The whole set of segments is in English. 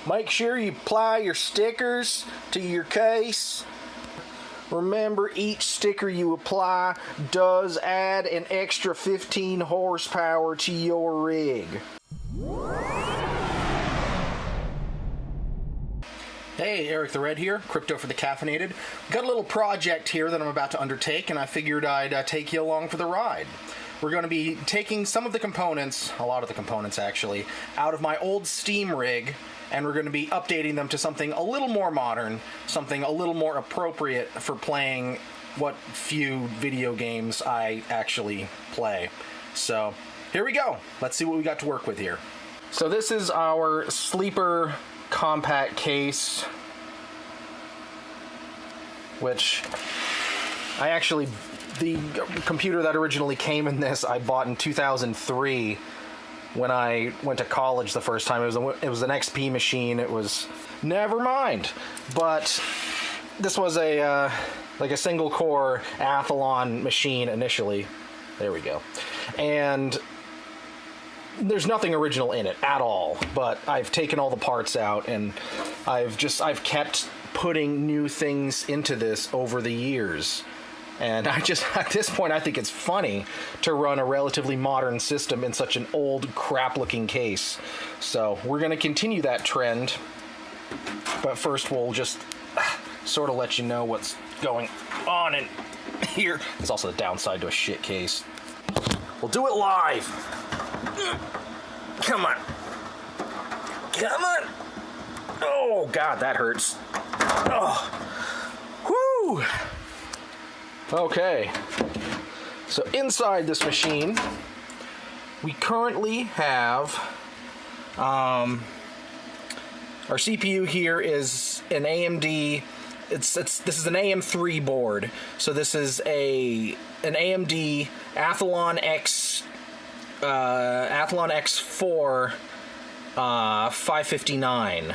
Make sure you apply your stickers to your case. Remember, each sticker you apply does add an extra 15 horsepower to your rig. Hey, Eric the Red here, Crypto for the Caffeinated. Got a little project here that I'm about to undertake, and I figured I'd take you along for the ride. We're going to be taking some of the components, a lot of the components actually, out of my old Steam rig, and we're going to be updating them to something a little more modern, something a little more appropriate for playing what few video games I actually play. So, here we go. Let's see what we got to work with here. So this is our sleeper Compaq case, which the computer that originally came in this I bought in 2003 when I went to college the first time. It was an XP machine. It was, never mind. But this was a like a single core Athlon machine initially. There we go. And there's nothing original in it at all, but I've taken all the parts out, and I've kept putting new things into this over the years. And at this point, I think it's funny to run a relatively modern system in such an old, crap-looking case. So we're going to continue that trend, but first we'll just sort of let you know what's going on in here. It's also the downside to a shit case. We'll do it live. Come on. Come on. Oh, God, that hurts. Oh. Whoo. Okay, so inside this machine, we currently have, our CPU here is an AMD, this is an AM3 board, so this is an AMD Athlon X4 559.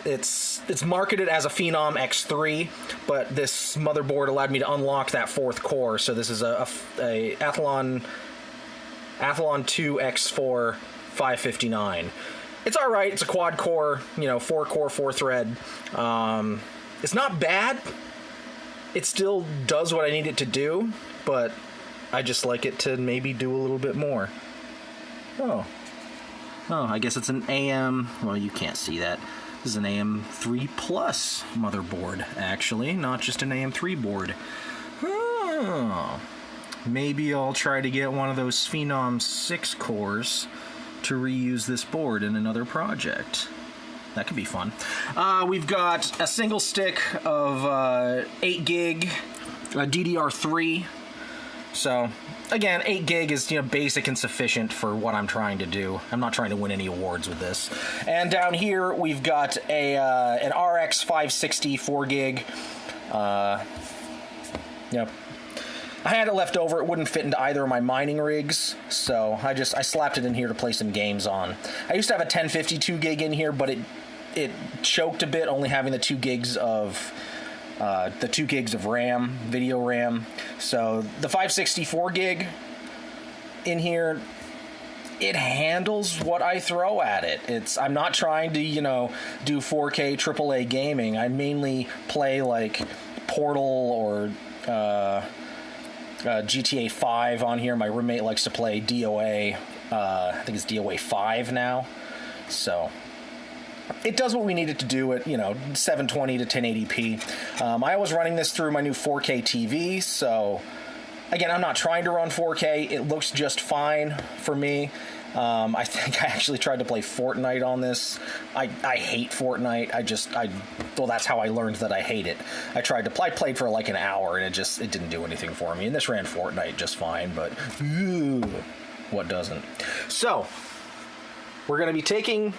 It's marketed as a Phenom X3, but this motherboard allowed me to unlock that fourth core. So this is a Athlon 2 X4 559. It's all right. It's a quad core, 4 core, 4 thread. It's not bad. It still does what I need it to do, but I just like it to maybe do a little bit more. Oh, I guess it's an AM. Well, you can't see that. This is an AM3 Plus motherboard, actually, not just an AM3 board. Oh, maybe I'll try to get one of those Phenom 6 cores to reuse this board in another project. That could be fun. We've got a single stick of 8 gig DDR3. So, again, 8 gig is basic and sufficient for what I'm trying to do. I'm not trying to win any awards with this. And down here, we've got an RX 560 4 gig. I had it left over. It wouldn't fit into either of my mining rigs, so I slapped it in here to play some games on. I used to have a 1052 gig in here, but it choked a bit, only having the 2 gigs of RAM, video RAM. So the 564 gig in here, it handles what I throw at it. I'm not trying to, do 4K AAA gaming. I mainly play like Portal or GTA 5 on here. My roommate likes to play DOA. I think it's DOA 5 now. So it does what we need it to do at, 720 to 1080p. I was running this through my new 4K TV, so again, I'm not trying to run 4K. It looks just fine for me. I think I actually tried to play Fortnite on this. I hate Fortnite. Well, that's how I learned that I hate it. I played for like an hour, and it didn't do anything for me. And this ran Fortnite just fine, but what doesn't? So we're going to be taking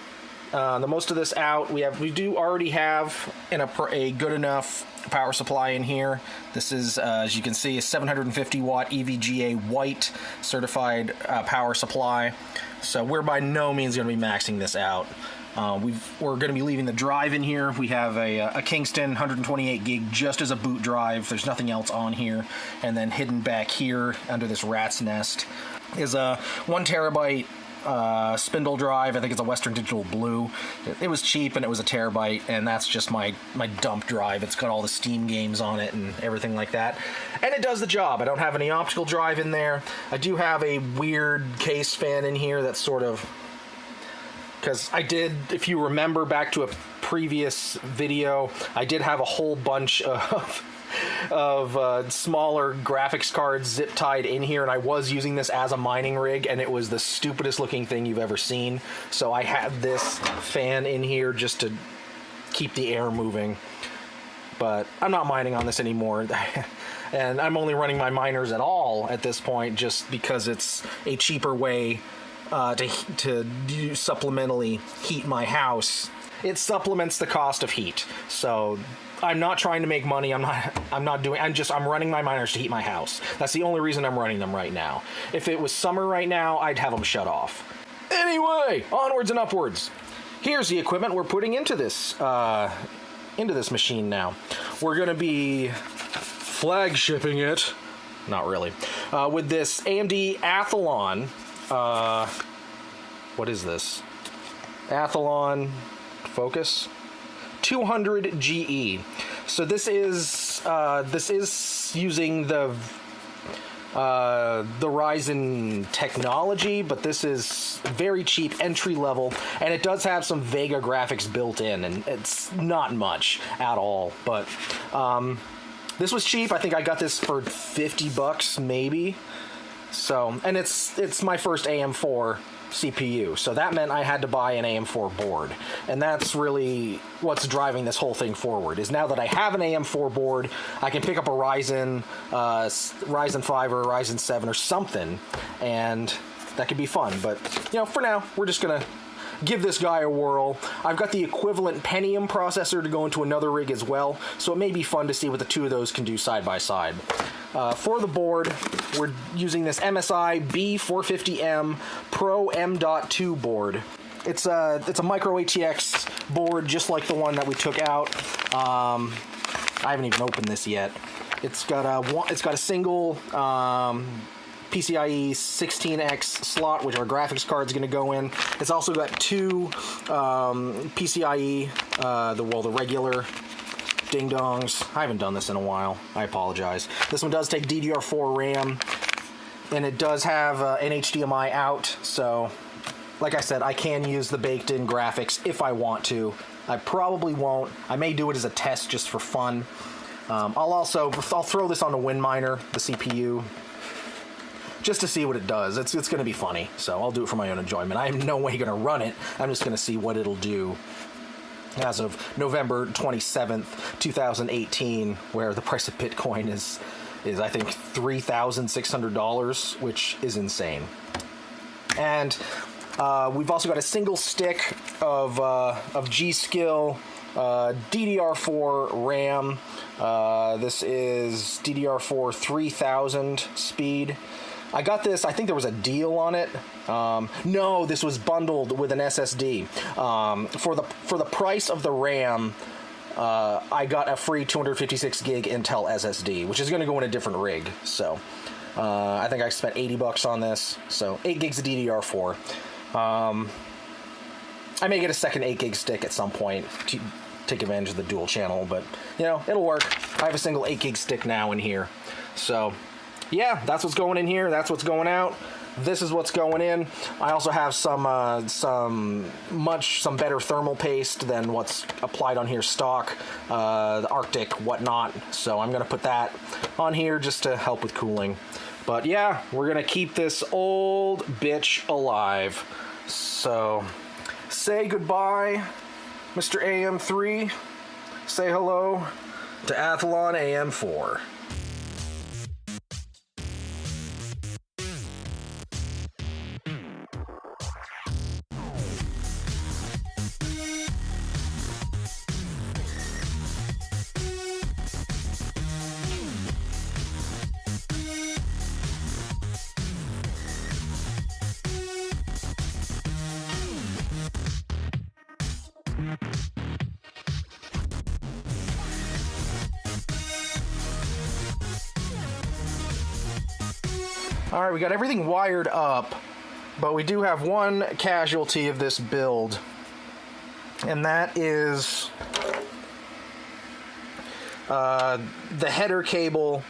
the most of this out. We do already have a good enough power supply in here. This is, as you can see, a 750 watt EVGA white certified power supply. So we're by no means going to be maxing this out. We're going to be leaving the drive in here. We have a Kingston 128 gig just as a boot drive. There's nothing else on here. And then hidden back here under this rat's nest is a 1 terabyte spindle drive. I think it's a Western Digital Blue. It was cheap and it was a terabyte, and that's just my dump drive. It's got all the Steam games on it and everything like that. And it does the job. I don't have any optical drive in there. I do have a weird case fan in here that's sort of... Because I did, if you remember back to a previous video, I did have a whole bunch of smaller graphics cards zip tied in here, and I was using this as a mining rig, and it was the stupidest looking thing you've ever seen. So I had this fan in here just to keep the air moving. But I'm not mining on this anymore. And I'm only running my miners at all at this point just because it's a cheaper way to supplementally heat my house. It supplements the cost of heat. So I'm not trying to make money. I'm running my miners to heat my house. That's the only reason I'm running them right now. If it was summer right now, I'd have them shut off. Anyway, onwards and upwards. Here's the equipment we're putting into this machine now. We're going to be flagshipping it. Not really. With this AMD Athlon. What is this? Athlon focus 200 GE. So this is using the Ryzen technology, but this is very cheap, entry level, and it does have some Vega graphics built in, and it's not much at all. But this was cheap. I think I got this for $50 maybe. So, and it's my first AM4 CPU, so that meant I had to buy an AM4 board, and that's really what's driving this whole thing forward. Is now that I have an AM4 board, I can pick up a Ryzen 5 or a Ryzen 7 or something, and that could be fun. But for now, we're just gonna give this guy a whirl. I've got the equivalent Pentium processor to go into another rig as well, so it may be fun to see what the two of those can do side by side. For the board, we're using this MSI B450M Pro M.2 board. It's a micro ATX board, just like the one that we took out. I haven't even opened this yet. It's got a single PCIe 16X slot, which our graphics card's going to go in. It's also got two PCIe, the regular ding-dongs. I haven't done this in a while. I apologize. This one does take DDR4 RAM, and it does have an HDMI out, so like I said, I can use the baked-in graphics if I want to. I probably won't. I may do it as a test just for fun. I'll throw this on the WinMiner, the CPU, just to see what it does. It's going to be funny, so I'll do it for my own enjoyment. I'm in no way going to run it. I'm just going to see what it'll do as of November 27th, 2018, where the price of Bitcoin is I think $3,600, which is insane. And we've also got a single stick of G-Skill DDR4 RAM. This is DDR4 3000 speed. I got this, I think there was a deal on it. No, this was bundled with an SSD. For the price of the RAM, I got a free 256 gig Intel SSD, which is going to go in a different rig. So I think I spent $80 on this. So 8 gigs of DDR4. I may get a second 8 gig stick at some point to take advantage of the dual channel, but it'll work. I have a single 8 gig stick now in here. So yeah, that's what's going in here. That's what's going out. This is what's going in. I also have some better thermal paste than what's applied on here stock, the Arctic whatnot. So I'm gonna put that on here just to help with cooling. But yeah, we're gonna keep this old bitch alive. So say goodbye, Mr. AM3. Say hello to Athlon AM4. All right, we got everything wired up. But we do have one casualty of this build, and that is the header cable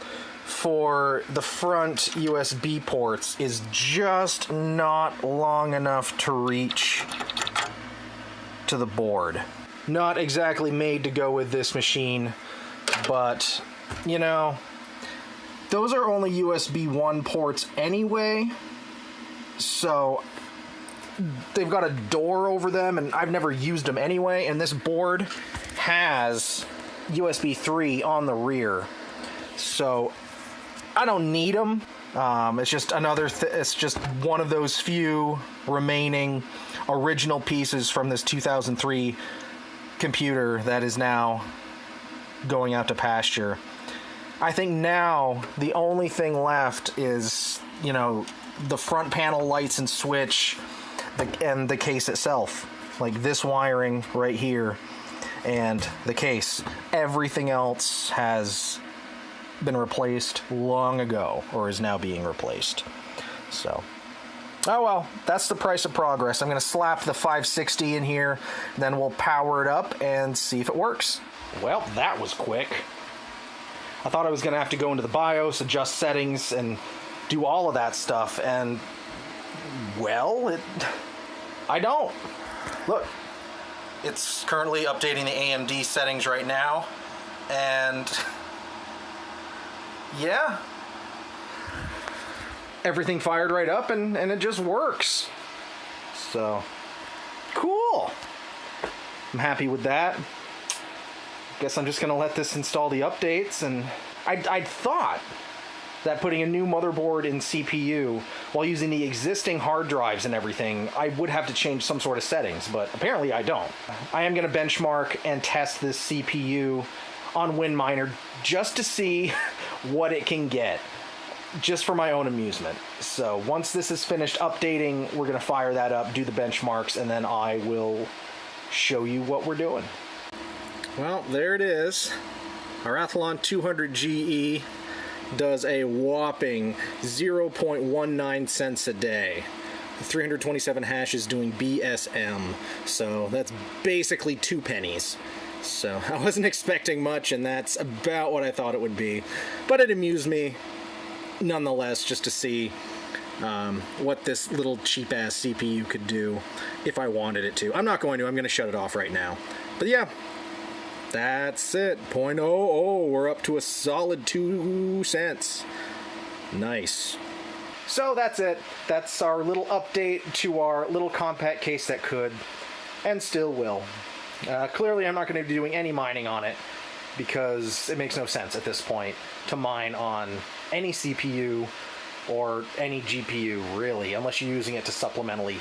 for the front USB ports is just not long enough to reach to the board. Not exactly made to go with this machine, but, you know, those are only USB 1 ports anyway, so they've got a door over them, and I've never used them anyway, and this board has USB 3 on the rear, so I don't need them. It's just it's just one of those few remaining original pieces from this 2003 computer that is now going out to pasture. I think now the only thing left is, you know, the front panel lights and switch and the case itself. Like this wiring right here and the case. Everything else has been replaced long ago, or is now being replaced. So, oh well, that's the price of progress. I'm going to slap the 560 in here, then we'll power it up and see if it works. Well, that was quick. I thought I was going to have to go into the BIOS, adjust settings, and do all of that stuff, and, well, I don't. Look, it's currently updating the AMD settings right now, and yeah, everything fired right up, and it just works. So, cool. I'm happy with that. Guess I'm just gonna let this install the updates, and I thought that putting a new motherboard in CPU while using the existing hard drives and everything, I would have to change some sort of settings, but apparently I don't. I am gonna benchmark and test this CPU on WinMiner just to see what it can get, just for my own amusement. So once this is finished updating, we're gonna fire that up, do the benchmarks, and then I will show you what we're doing. Well, there it is. Our Athlon 200 GE does a whopping 0.19 cents a day. 327 hashes doing BSM, so that's basically 2 pennies. So I wasn't expecting much, and that's about what I thought it would be. But it amused me nonetheless, just to see what this little cheap-ass CPU could do if I wanted it to. I'm not going to. I'm going to shut it off right now. But yeah, that's it. 0.00. We're up to a solid 2 cents. Nice. So that's it. That's our little update to our little Compaq case that could and still will. Clearly, I'm not going to be doing any mining on it because it makes no sense at this point to mine on any CPU or any GPU, really, unless you're using it to supplementally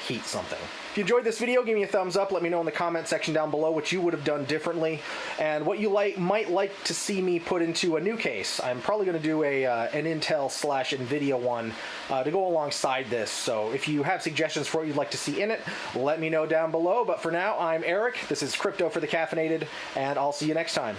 heat something. If you enjoyed this video, give me a thumbs up. Let me know in the comment section down below what you would have done differently and what you might like to see me put into a new case. I'm probably going to do an Intel/NVIDIA one to go alongside this. So if you have suggestions for what you'd like to see in it, let me know down below. But for now, I'm Eric. This is Crypto for the Caffeinated, and I'll see you next time.